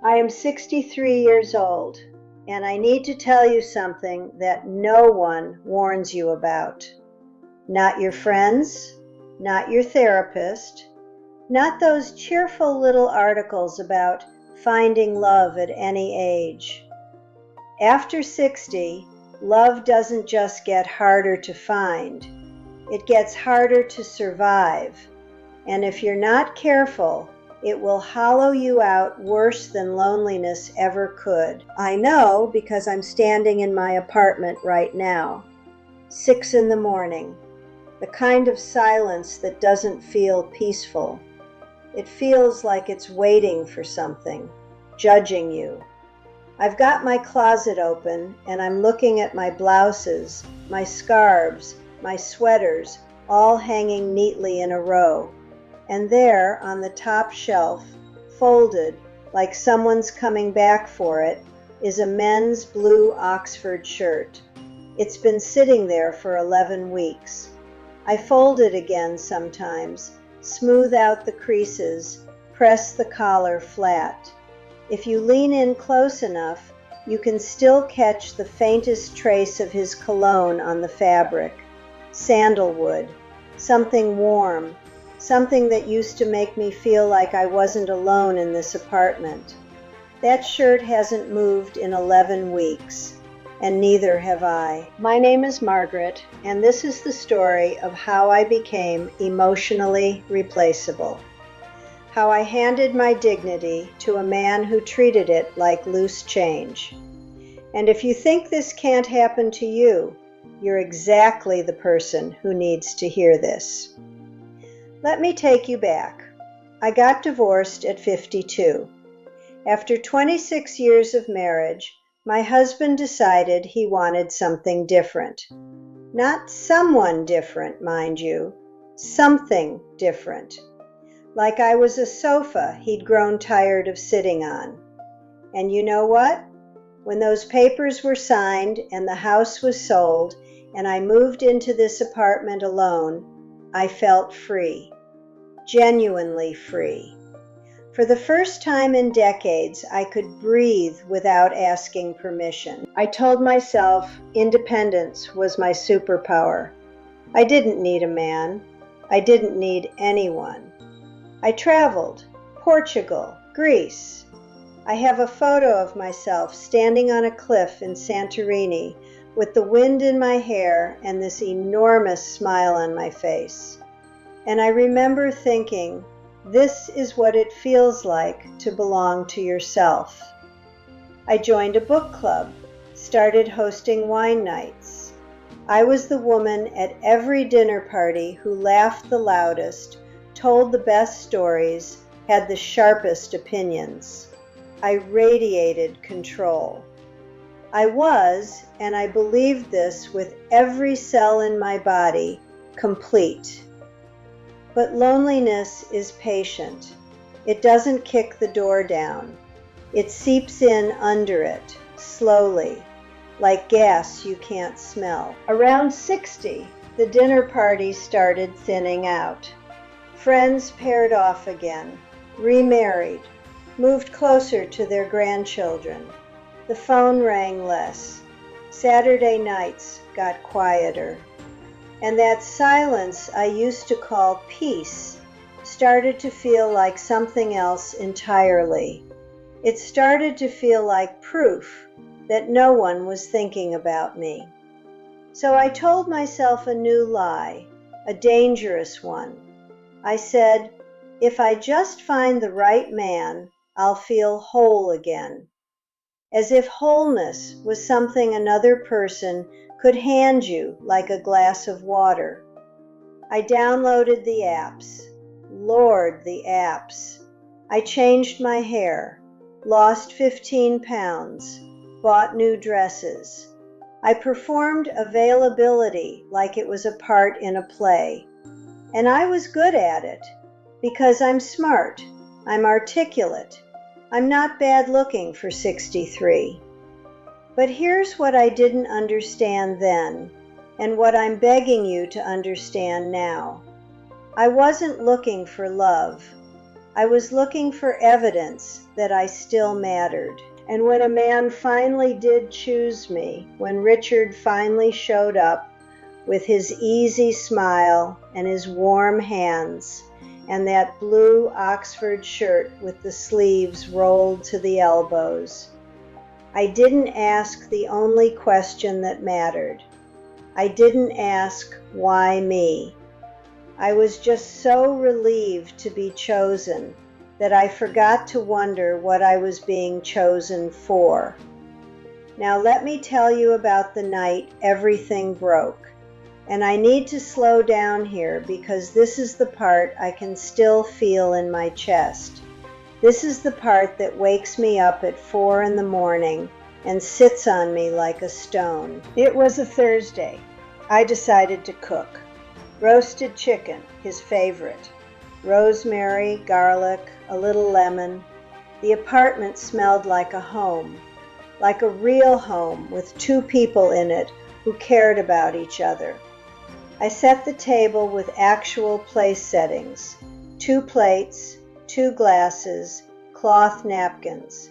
I am 63 years old, and I need to tell you something that no one warns you about. Not your friends, not your therapist, not those cheerful little articles about finding love at any age. After 60, love doesn't just get harder to find, it gets harder to survive. And if you're not careful, it will hollow you out worse than loneliness ever could. I know because I'm standing in my apartment right now. 6 in the morning. The kind of silence that doesn't feel peaceful. It feels like it's waiting for something, judging you. I've got my closet open and I'm looking at my blouses, my scarves, my sweaters, all hanging neatly in a row. And there, on the top shelf, folded, like someone's coming back for it, is a men's blue Oxford shirt. It's been sitting there for 11 weeks. I fold it again sometimes, smooth out the creases, press the collar flat. If you lean in close enough, you can still catch the faintest trace of his cologne on the fabric. Sandalwood, something warm, something that used to make me feel like I wasn't alone in this apartment. That shirt hasn't moved in 11 weeks, and neither have I. My name is Margaret, and this is the story of how I became emotionally replaceable. How I handed my dignity to a man who treated it like loose change. And if you think this can't happen to you, you're exactly the person who needs to hear this. Let me take you back. I got divorced at 52. After 26 years of marriage, my husband decided he wanted something different. Not someone different, mind you, something different. Like I was a sofa he'd grown tired of sitting on. And you know what? When those papers were signed and the house was sold and I moved into this apartment alone, I felt free, genuinely free. For the first time in decades, I could breathe without asking permission. I told myself independence was my superpower. I didn't need a man. I didn't need anyone. I traveled, Portugal, Greece. I have a photo of myself standing on a cliff in Santorini with the wind in my hair and this enormous smile on my face. And I remember thinking, this is what it feels like to belong to yourself. I joined a book club, started hosting wine nights. I was the woman at every dinner party who laughed the loudest, told the best stories, had the sharpest opinions. I radiated control. I was, and I believed this with every cell in my body, complete. But loneliness is patient. It doesn't kick the door down. It seeps in under it, slowly, like gas you can't smell. Around 60, the dinner parties started thinning out. Friends paired off again, remarried, moved closer to their grandchildren. The phone rang less. Saturday nights got quieter. And that silence I used to call peace started to feel like something else entirely. It started to feel like proof that no one was thinking about me. So I told myself a new lie, a dangerous one. I said, if I just find the right man, I'll feel whole again. As if wholeness was something another person could hand you like a glass of water. I downloaded the apps. Lord, the apps. I changed my hair, lost 15 pounds, bought new dresses. I performed availability like it was a part in a play. And I was good at it because I'm smart, I'm articulate, I'm not bad looking for 63. But here's what I didn't understand then, and what I'm begging you to understand now. I wasn't looking for love. I was looking for evidence that I still mattered. And when a man finally did choose me, when Richard finally showed up with his easy smile and his warm hands and that blue Oxford shirt with the sleeves rolled to the elbows, I didn't ask the only question that mattered. I didn't ask, why me? I was just so relieved to be chosen that I forgot to wonder what I was being chosen for. Now let me tell you about the night everything broke. And I need to slow down here because this is the part I can still feel in my chest. This is the part that wakes me up at 4 in the morning and sits on me like a stone. It was a Thursday. I decided to cook. Roasted chicken, his favorite. Rosemary, garlic, a little lemon. The apartment smelled like a home, like a real home with two people in it who cared about each other. I set the table with actual place settings. 2 plates, 2 glasses, cloth napkins.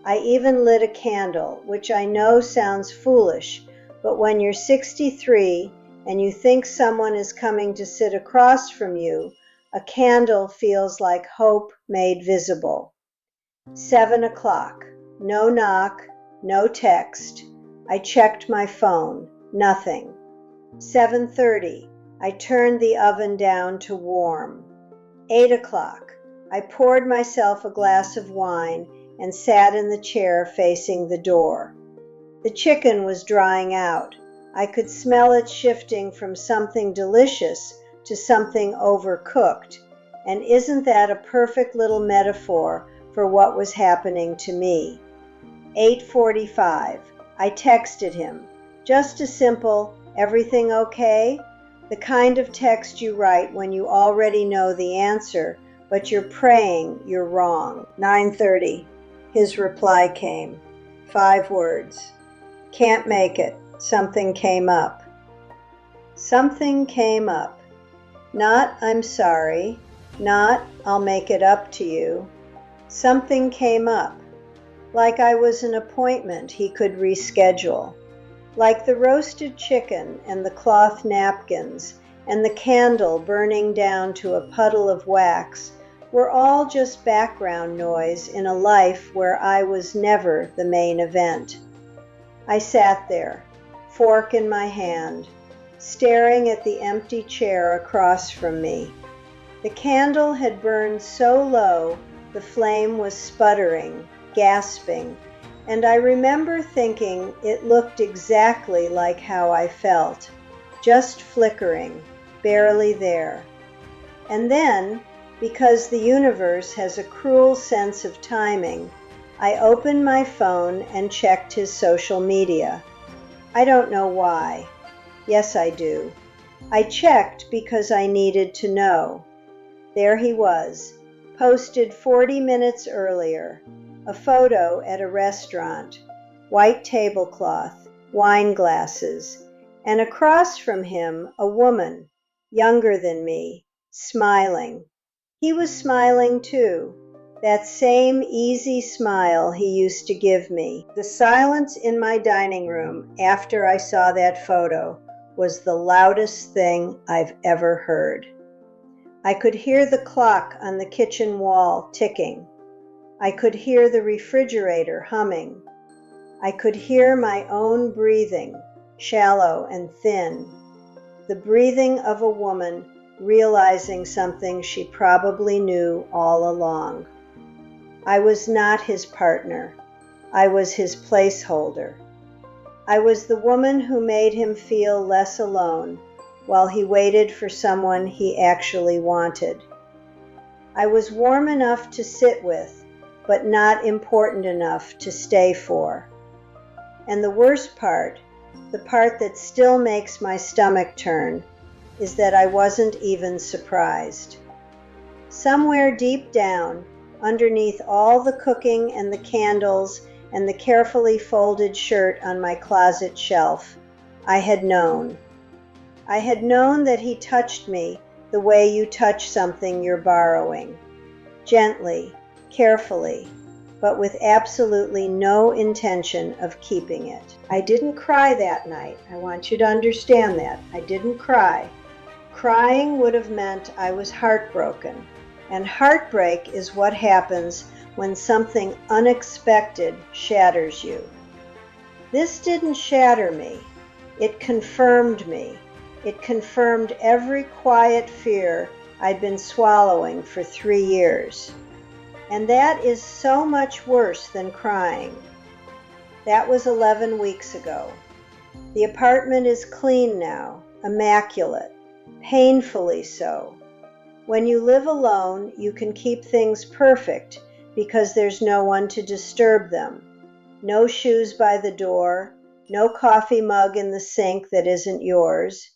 I even lit a candle, which I know sounds foolish, but when you're 63 and you think someone is coming to sit across from you, a candle feels like hope made visible. 7 o'clock. No knock, no text. I checked my phone. Nothing. 7:30. I turned the oven down to warm. 8 o'clock. I poured myself a glass of wine and sat in the chair facing the door. The chicken was drying out. I could smell it shifting from something delicious to something overcooked. And isn't that a perfect little metaphor for what was happening to me? 8:45. I texted him. Just a simple, everything okay? The kind of text you write when you already know the answer, but you're praying you're wrong. 9:30. His reply came. 5 words. Can't make it. Something came up. Something came up. Not I'm sorry. Not I'll make it up to you. Something came up. Like I was an appointment he could reschedule. Like the roasted chicken and the cloth napkins and the candle burning down to a puddle of wax were all just background noise in a life where I was never the main event. I sat there, fork in my hand, staring at the empty chair across from me. The candle had burned so low the flame was sputtering, gasping, and I remember thinking it looked exactly like how I felt, just flickering, barely there. And then, because the universe has a cruel sense of timing, I opened my phone and checked his social media. I don't know why. Yes, I do. I checked because I needed to know. There he was, posted 40 minutes earlier, a photo at a restaurant, white tablecloth, wine glasses, and across from him a woman, younger than me, smiling. He was smiling too, that same easy smile he used to give me. The silence in my dining room after I saw that photo was the loudest thing I've ever heard. I could hear the clock on the kitchen wall ticking. I could hear the refrigerator humming. I could hear my own breathing, shallow and thin, the breathing of a woman realizing something she probably knew all along. I was not his partner. I was his placeholder. I was the woman who made him feel less alone while he waited for someone he actually wanted. I was warm enough to sit with, but not important enough to stay for. And the worst part, the part that still makes my stomach turn, is that I wasn't even surprised. Somewhere deep down, underneath all the cooking and the candles and the carefully folded shirt on my closet shelf, I had known. I had known that he touched me the way you touch something you're borrowing. gently, carefully, but with absolutely no intention of keeping it. I didn't cry that night. I want you to understand that. I didn't cry. Crying would have meant I was heartbroken, and heartbreak is what happens when something unexpected shatters you. This didn't shatter me. It confirmed me. It confirmed every quiet fear I'd been swallowing for 3 years. And that is so much worse than crying. That was 11 weeks ago. The apartment is clean now, immaculate, painfully so. When you live alone, you can keep things perfect because there's no one to disturb them. No shoes by the door, no coffee mug in the sink that isn't yours.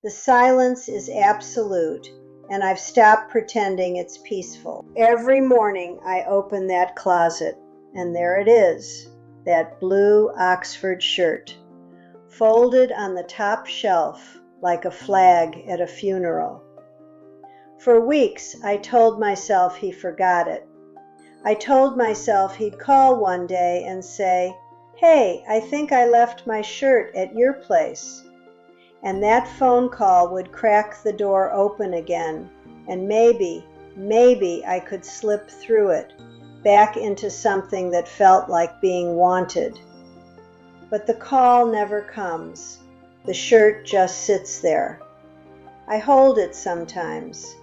The silence is absolute, and I've stopped pretending it's peaceful. Every morning I open that closet, and there it is, that blue Oxford shirt, folded on the top shelf like a flag at a funeral. For weeks I told myself he forgot it. I told myself he'd call one day and say, "Hey, I think I left my shirt at your place." And that phone call would crack the door open again, and maybe I could slip through it, back into something that felt like being wanted. But the call never comes. The shirt just sits there. I hold it sometimes.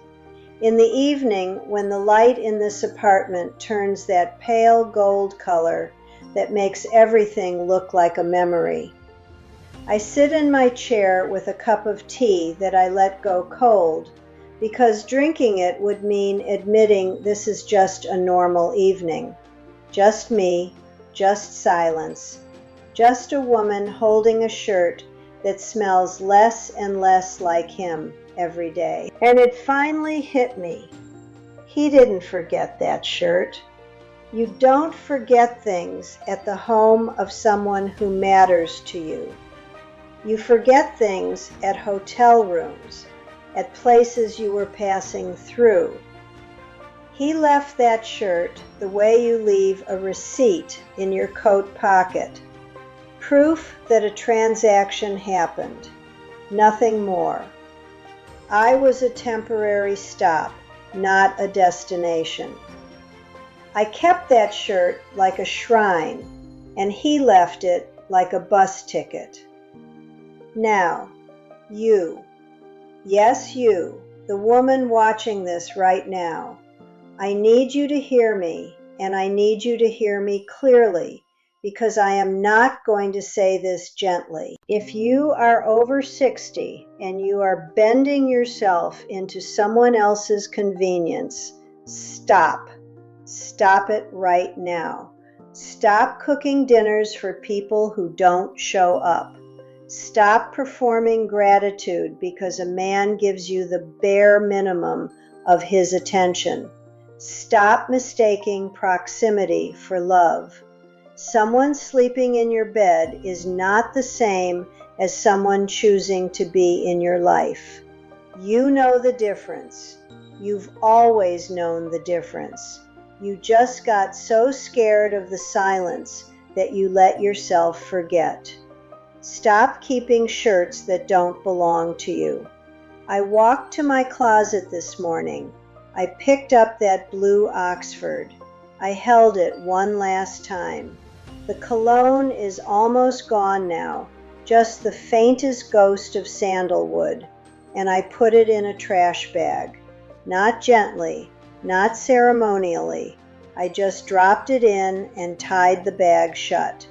In the evening, when the light in this apartment turns that pale gold color that makes everything look like a memory, I sit in my chair with a cup of tea that I let go cold, because drinking it would mean admitting this is just a normal evening. Just me, just silence, just a woman holding a shirt that smells less and less like him every day. And it finally hit me. He didn't forget that shirt. You don't forget things at the home of someone who matters to you. You forget things at hotel rooms, at places you were passing through. He left that shirt the way you leave a receipt in your coat pocket. Proof that a transaction happened. Nothing more. I was a temporary stop, not a destination. I kept that shirt like a shrine, and he left it like a bus ticket. Now, you, yes you, the woman watching this right now, I need you to hear me, and I need you to hear me clearly, because I am not going to say this gently. If you are over 60 and you are bending yourself into someone else's convenience, stop. Stop it right now. Stop cooking dinners for people who don't show up. Stop performing gratitude because a man gives you the bare minimum of his attention. Stop mistaking proximity for love. Someone sleeping in your bed is not the same as someone choosing to be in your life. You know the difference. You've always known the difference. You just got so scared of the silence that you let yourself forget. Stop keeping shirts that don't belong to you. I walked to my closet this morning. I picked up that blue Oxford. I held it one last time. The cologne is almost gone now, just the faintest ghost of sandalwood, and I put it in a trash bag. Not gently, not ceremonially. I just dropped it in and tied the bag shut.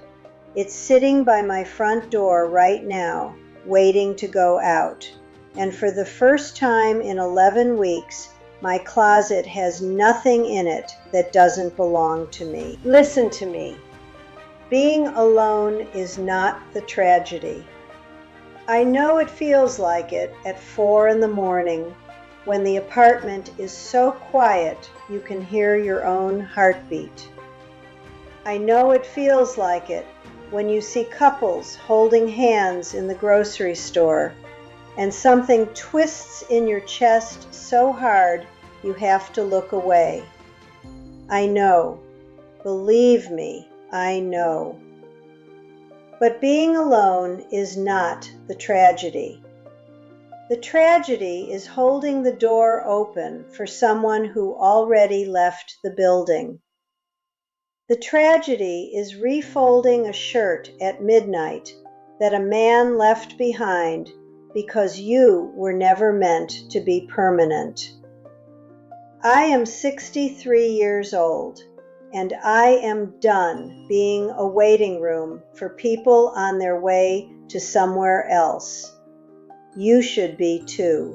It's sitting by my front door right now, waiting to go out. And for the first time in 11 weeks, my closet has nothing in it that doesn't belong to me. Listen to me. Being alone is not the tragedy. I know it feels like it at 4 in the morning when the apartment is so quiet you can hear your own heartbeat. I know it feels like it when you see couples holding hands in the grocery store and something twists in your chest so hard you have to look away. I know. Believe me, I know. But being alone is not the tragedy. The tragedy is holding the door open for someone who already left the building. The tragedy is refolding a shirt at midnight that a man left behind because you were never meant to be permanent. I am 63 years old, and I am done being a waiting room for people on their way to somewhere else. You should be too.